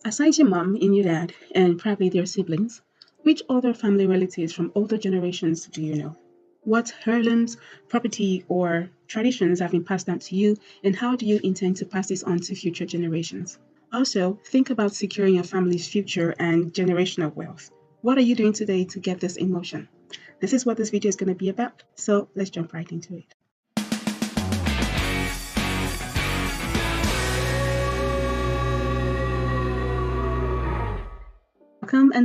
Aside your mom and your dad, and probably their siblings, which other family relatives from older generations do you know? What heirlooms, property, or traditions have been passed down to you, and how do you intend to pass this on to future generations? Also, think about securing your family's future and generational wealth. What are you doing today to get this in motion? This is what this video is going to be about, so let's jump right into it.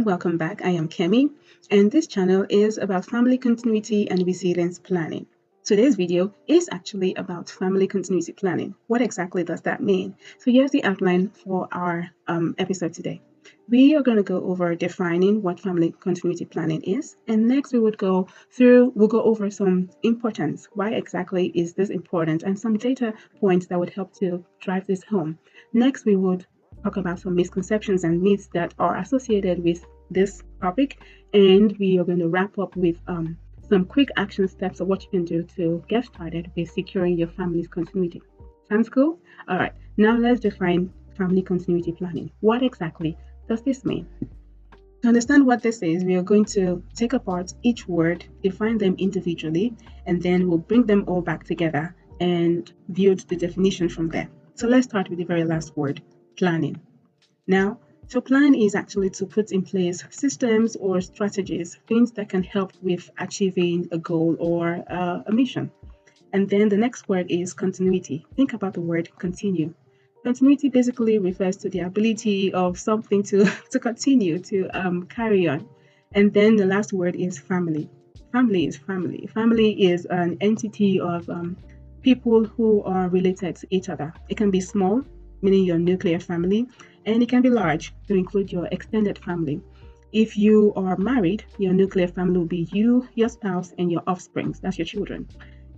Welcome back. I am Kemi, and this channel is about family continuity and resilience planning. Today's video is actually about family continuity planning. What exactly does that mean? So here's the outline for our episode today. We are going to go over defining what family continuity planning is, and next we'll go over some importance. Why exactly is this important, and some data points that would help to drive this home. Next, we would talk about some misconceptions and myths that are associated with this topic, and we are going to wrap up with some quick action steps of what you can do to get started with securing your family's continuity. Sounds cool? All right, now let's define family continuity planning. What exactly does this mean? To understand what this is, we are going to take apart each word, define them individually, and then we'll bring them all back together and build the definition from there. So let's start with the very last word, planning. Now, to plan is actually to put in place systems or strategies, things that can help with achieving a goal or a mission. And then the next word is continuity. Think about the word continue. Continuity basically refers to the ability of something to continue, to carry on. And then the last word is family. Family is family. Family is an entity of people who are related to each other. It can be small, meaning your nuclear family, and it can be large to include your extended family. If you are married, your nuclear family will be you, your spouse, and your offspring. That's your children.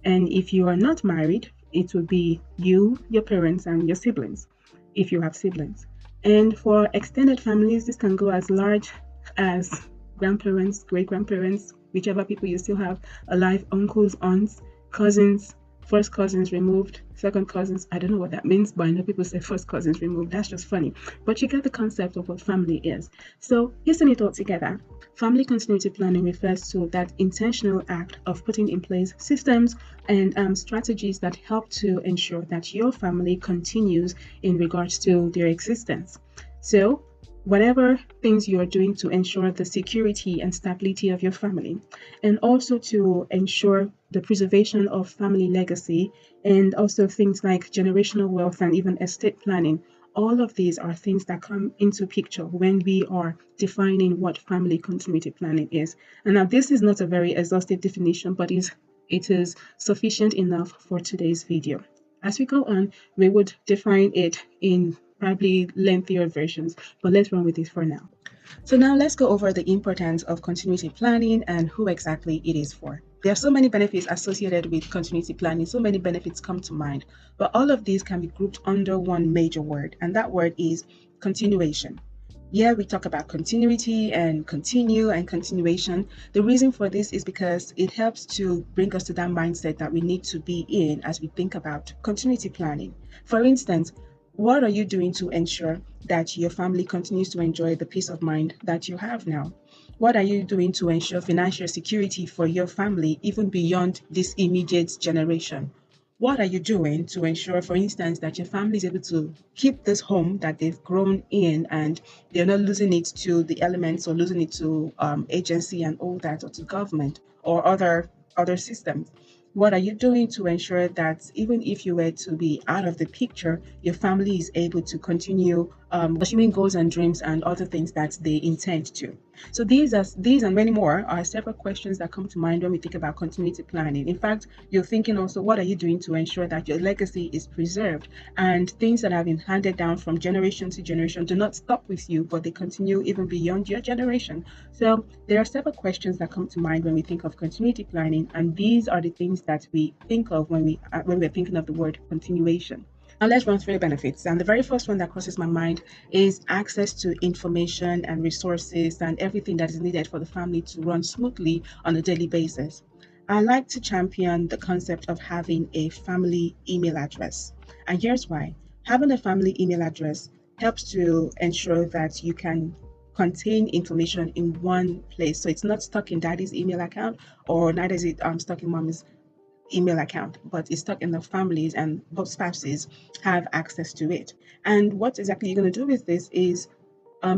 And if you are not married, it will be you, your parents, and your siblings, if you have siblings. And for extended families, this can go as large as grandparents, great-grandparents, whichever people you still have alive, uncles, aunts, cousins, first cousins removed, second cousins. I don't know what that means, but I know people say first cousins removed. That's just funny. But you get the concept of what family is. So piecing it all together, family continuity planning refers to that intentional act of putting in place systems and strategies that help to ensure that your family continues in regards to their existence. So whatever things you are doing to ensure the security and stability of your family, and also to ensure the preservation of family legacy, and also things like generational wealth and even estate planning. All of these are things that come into picture when we are defining what family continuity planning is. And now this is not a very exhaustive definition, but it is sufficient enough for today's video. As we go on, we would define it in probably lengthier versions, but let's run with it for now. So now let's go over the importance of continuity planning and who exactly it is for. There are so many benefits associated with continuity planning, so many benefits come to mind, but all of these can be grouped under one major word, and that word is continuation. Yeah, we talk about continuity and continue and continuation. The reason for this is because it helps to bring us to that mindset that we need to be in as we think about continuity planning. For instance, what are you doing to ensure that your family continues to enjoy the peace of mind that you have now? What are you doing to ensure financial security for your family, even beyond this immediate generation? What are you doing to ensure, for instance, that your family is able to keep this home that they've grown in and they're not losing it to the elements or losing it to agency and all that, or to government or other systems? What are you doing to ensure that even if you were to be out of the picture, your family is able to continue pursuing goals and dreams and other things that they intend to? So these and many more are several questions that come to mind when we think about continuity planning. In fact, you're thinking also, what are you doing to ensure that your legacy is preserved and things that have been handed down from generation to generation do not stop with you, but they continue even beyond your generation? So there are several questions that come to mind when we think of continuity planning, and these are the things that we think of when we're thinking of the word continuation. Now let's run through the benefits. And the very first one that crosses my mind is access to information and resources and everything that is needed for the family to run smoothly on a daily basis. I like to champion the concept of having a family email address. And here's why. Having a family email address helps to ensure that you can contain information in one place. So it's not stuck in daddy's email account, or neither is it stuck in mom's email account, but it's stuck in the families, and both spouses have access to it. And what exactly you're going to do with this is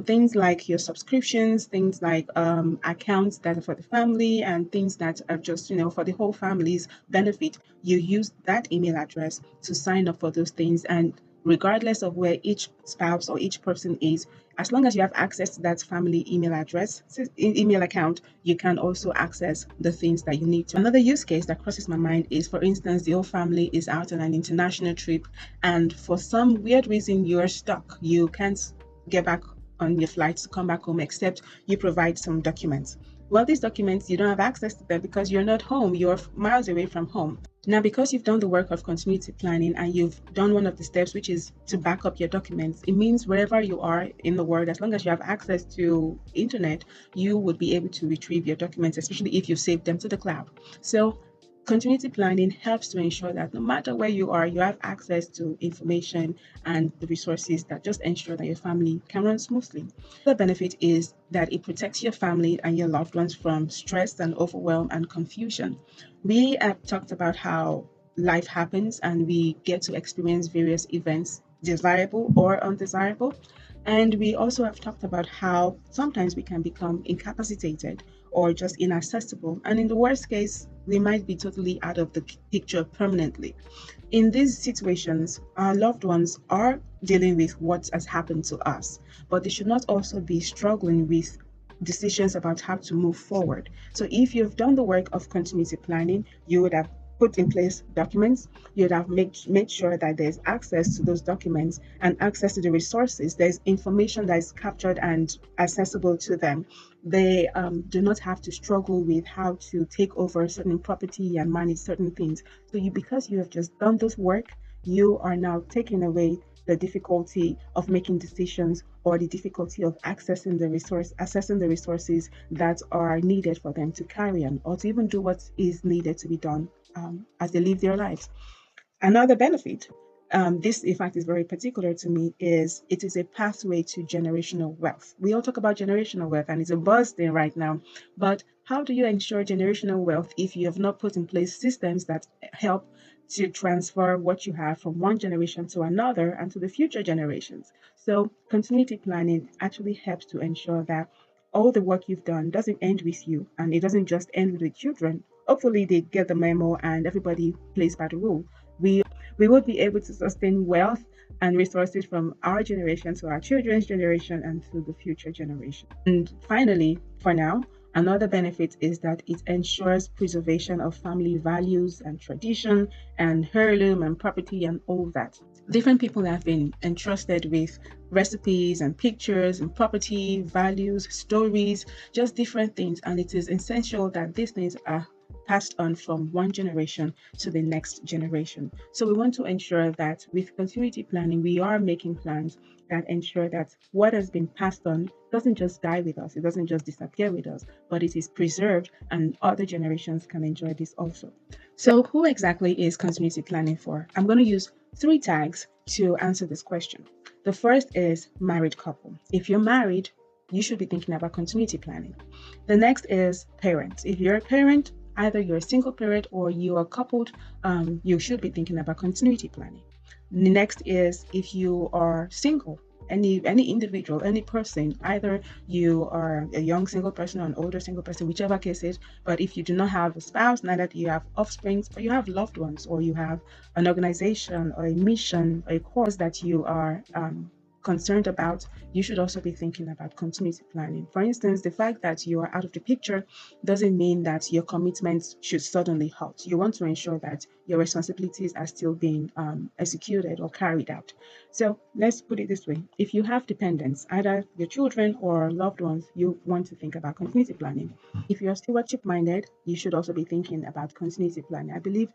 things like your subscriptions, things like accounts that are for the family, and things that are just, for the whole family's benefit. You use that email address to sign up for those things. And regardless of where each spouse or each person is, as long as you have access to that family email address, email account, you can also access the things that you need to. Another use case that crosses my mind is, for instance, the whole family is out on an international trip, and for some weird reason you're stuck. You can't get back on your flight to come back home except you provide some documents. Well, these documents, you don't have access to them because you're not home, you're miles away from home. Now, because you've done the work of continuity planning and you've done one of the steps, which is to back up your documents, it means wherever you are in the world, as long as you have access to internet, you would be able to retrieve your documents, especially if you've saved them to the cloud. So continuity planning helps to ensure that no matter where you are, you have access to information and the resources that just ensure that your family can run smoothly. The benefit is that it protects your family and your loved ones from stress and overwhelm and confusion. We have talked about how life happens and we get to experience various events, desirable or undesirable. And we also have talked about how sometimes we can become incapacitated or just inaccessible. And in the worst case, we might be totally out of the picture permanently. In these situations, our loved ones are dealing with what has happened to us, but they should not also be struggling with decisions about how to move forward. So if you've done the work of continuity planning, you would have put in place documents, you'd have made sure that there's access to those documents and access to the resources. There's information that is captured and accessible to them. They do not have to struggle with how to take over certain property and manage certain things. So because you have just done this work, you are now taking away the difficulty of making decisions or the difficulty of accessing the resources that are needed for them to carry on or to even do what is needed to be done as they live their lives. Another benefit, this in fact is very particular to me, is it is a pathway to generational wealth. We all talk about generational wealth and it's a buzz thing right now, but how do you ensure generational wealth if you have not put in place systems that help to transfer what you have from one generation to another and to the future generations? So continuity planning actually helps to ensure that all the work you've done doesn't end with you, and it doesn't just end with the children. Hopefully they get the memo and everybody plays by the rule. We would be able to sustain wealth and resources from our generation to our children's generation and to the future generation. And finally, for now, another benefit is that it ensures preservation of family values and tradition and heirloom and property and all that. Different people have been entrusted with recipes and pictures and property, values, stories, just different things. And it is essential that these things are passed on from one generation to the next generation. So we want to ensure that with continuity planning, we are making plans that ensure that what has been passed on doesn't just die with us, it doesn't just disappear with us, but it is preserved and other generations can enjoy this also. So who exactly is continuity planning for? I'm going to use 3 tags to answer this question. The first is married couple. If you're married, you should be thinking about continuity planning. The next is parents. If you're a parent, either you're a single parent or you are coupled, you should be thinking about continuity planning. The next is if you are single, any individual, any person, either you are a young single person or an older single person, whichever case it is, but if you do not have a spouse, neither do you have offspring, but you have loved ones, or you have an organization or a mission or a cause that you are concerned about, you should also be thinking about continuity planning. For instance, the fact that you are out of the picture doesn't mean that your commitments should suddenly halt. You want to ensure that your responsibilities are still being executed or carried out. So let's put it this way. If you have dependents, either your children or loved ones, you want to think about continuity planning. If you're stewardship minded, you should also be thinking about continuity planning. I believe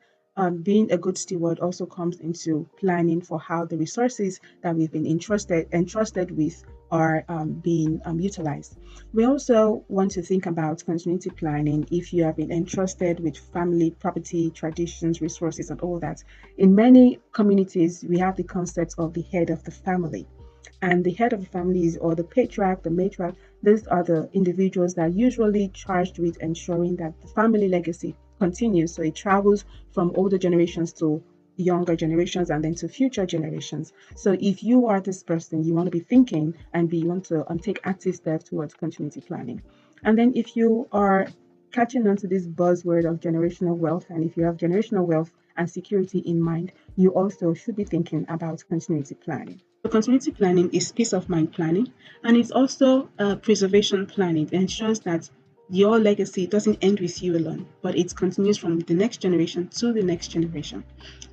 being a good steward also comes into planning for how the resources that we've been entrusted with are being utilized. We also want to think about continuity planning if you have been entrusted with family, property, traditions, resources, and all that. In many communities, we have the concept of the head of the family. And the head of the families, or the patriarch, the matriarch, these are the individuals that are usually charged with ensuring that the family legacy continues. So it travels from older generations to younger generations and then to future generations. So if you are this person, you want to be thinking and you want to take active steps towards continuity planning. And then if you are catching on to this buzzword of generational wealth, and if you have generational wealth and security in mind, you also should be thinking about continuity planning. So continuity planning is peace of mind planning, and it's also preservation planning. It ensures that your legacy doesn't end with you alone, but it continues from the next generation to the next generation.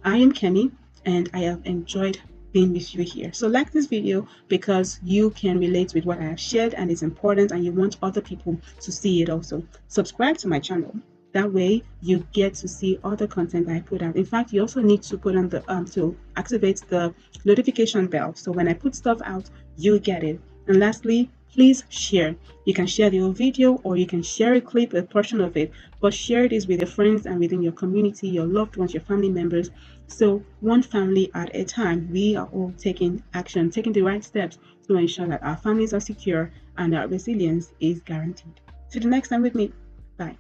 I am Kemi, and I have enjoyed being with you here. So like this video because you can relate with what I have shared and it's important and you want other people to see it also. Subscribe to my channel. That way you get to see other content I put out. In fact, you also need to put on the to activate the notification bell. So when I put stuff out, you get it. And lastly, please share. You can share the whole video or you can share a clip, a portion of it, but share this with your friends and within your community, your loved ones, your family members. So one family at a time, we are all taking action, taking the right steps to ensure that our families are secure and our resilience is guaranteed. Till the next time with me. Bye.